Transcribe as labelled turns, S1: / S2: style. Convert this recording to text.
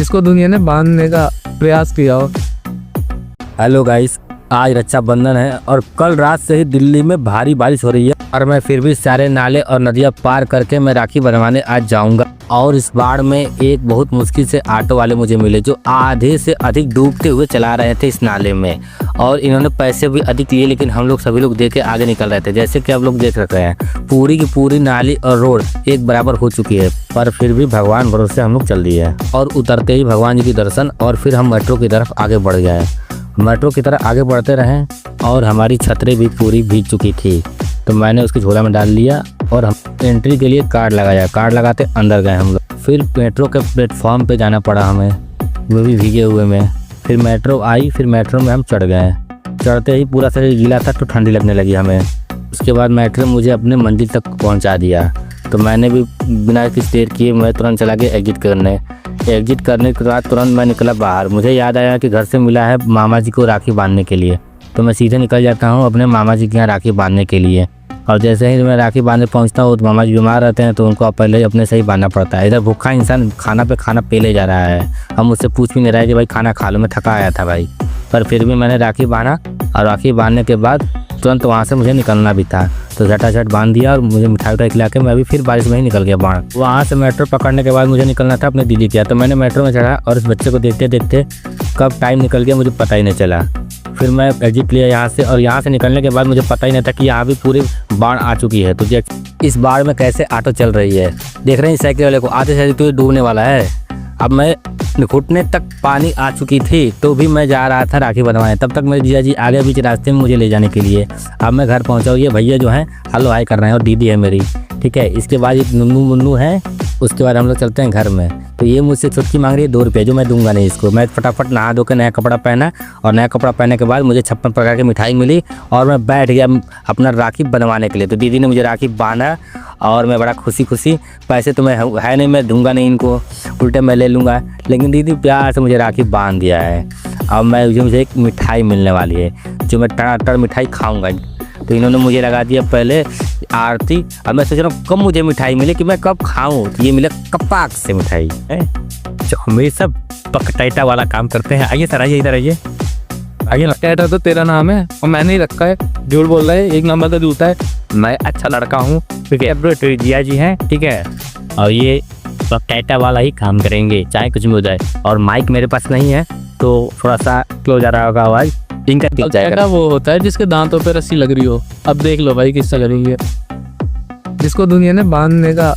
S1: जिसको दुनिया ने बांधने का प्रयास किया हो।
S2: हेलो गाइस, आज रक्षाबंधन है और कल रात से ही दिल्ली में भारी बारिश हो रही है और मैं फिर भी सारे नाले और नदियां पार करके मैं राखी बनवाने आज जाऊंगा। और इस बाढ़ में एक बहुत मुश्किल से ऑटो वाले मुझे मिले जो आधे से अधिक डूबते हुए चला रहे थे इस नाले में, और इन्होंने पैसे भी अधिक लिए, लेकिन हम लोग सभी लोग देख के आगे निकल रहे थे। जैसे कि आप लोग देख रहे हैं पूरी की पूरी नाली और रोड एक बराबर हो चुकी है, पर फिर भी भगवान भरोसे हम लोग चल दिए हैं। और उतरते ही भगवान जी की दर्शन और फिर हम मेट्रो की तरफ आगे बढ़ गए। मेट्रो की तरफ आगे बढ़ते रहे और हमारी छतरी भी पूरी भीग चुकी थी, तो मैंने उसकी झोला में डाल लिया और हम एंट्री के लिए कार्ड लगाया। कार्ड लगाते अंदर गए हम लोग। फिर मेट्रो के प्लेटफॉर्म पे जाना पड़ा हमें, वो भी भीगे हुए में। फिर मेट्रो आई, फिर मेट्रो में हम चढ़ गए। चढ़ते ही पूरा शरीर गीला था तो ठंडी लगने लगी हमें। उसके बाद मेट्रो मुझे अपने मंजिल तक पहुंचा दिया, तो मैंने भी बिना किसी देर किए मैं तुरंत चला गया एग्जिट करने। एग्जिट करने के बाद तुरंत मैं निकला बाहर। मुझे याद आया कि घर से मिला है मामा जी को राखी बांधने के लिए, तो मैं सीधे निकल जाता हूँ अपने मामा जी के यहाँ राखी बांधने के लिए। और जैसे ही मैं राखी बांधने पहुँचता हूँ तो मामा जी बीमार रहते हैं, तो उनको पहले ही अपने से ही बांधना पड़ता है। इधर भूखा इंसान खाना पे खाना पेले जा रहा है। हम मुझसे पूछ भी नहीं रहे कि भाई खाना खा लो, मैं थका आया था भाई। पर फिर भी मैंने राखी बांधा, और राखी बांधने के बाद तुरंत वहाँ से मुझे निकलना भी था, तो झटाझट बांध दिया और मुझे मिठाई उठाई खिला के मैं भी फिर बारिश में ही निकल गया बाहर। वहाँ से मेट्रो पकड़ने के बाद मुझे निकलना था अपने दीदी के यहाँ, तो मैंने मेट्रो में चढ़ा और इस बच्चे को देखते देखते कब टाइम निकल गया मुझे पता ही नहीं चला। फिर मैं एग्जिट लिया यहाँ से, और यहाँ से निकलने के बाद मुझे पता ही नहीं था कि यहाँ भी पूरी बाढ़ आ चुकी है। तो इस बाढ़ में कैसे ऑटो चल रही है, देख रहे हैं साइकिल वाले को आते से तो डूबने वाला है। अब मैं घुटने तक पानी आ चुकी थी, तो भी मैं जा रहा था राखी बनवाने। तब तक मेरे जीजा जी आगे बीच रास्ते में मुझे ले जाने के लिए। अब मैं घर पहुंचा हूँ, ये भैया जो हैं हेलो हाय कर रहे हैं, और दीदी है मेरी, ठीक है। इसके बाद एक नुन्नू मुन्नू है, उसके बाद हम लोग चलते हैं घर में। तो ये मुझसे छुटकी मांग रही है 2 रुपये, जो मैं दूंगा नहीं इसको। मैं फटाफट नहा धो के नया कपड़ा पहना, और नया कपड़ा पहनने के बाद मुझे 56 प्रकार की मिठाई मिली और मैं बैठ गया अपना राखी बनवाने के लिए। तो दीदी ने मुझे राखी बांधा और मैं बड़ा खुशी पैसे तो मैं है नहीं, मैं दूंगा नहीं इनको, उल्टे मैं ले लूँगा, लेकिन दीदी प्यार से मुझे राखी बांध दिया है। अब मुझे एक मिठाई मिलने वाली है जो मैं टनाटन मिठाई खाऊँगा। तो इन्होंने मुझे लगा दिया पहले आरती। अब मैं सोच रहा हूँ कब मुझे मिठाई मिले कि मैं कब खाऊं, तो ये मिला कपाक से मिठाई है, जो हमेशा पकटैटा वाला काम करते हैं। आइए सर, आइए इधर आइए।
S1: आगे लगता तो तेरा नाम है और मैंने ही रखा है, झूठ बोल रहा है, 1 नंबर का जूता है।
S2: मैं अच्छा लड़का हूँ, क्योंकि जिया जी हैं, ठीक है, और ये पकटैटा वाला ही काम करेंगे चाहे कुछ भी हो जाए। और माइक मेरे पास नहीं है तो थोड़ा सा क्लोज आ रहा होगा आवाज़, इनका दिख जाएगा।
S1: वो होता है जिसके दांतों पे रस्सी लग रही हो। अब देख लो भाई किससे करेंगे, जिसको दुनिया ने बांधने का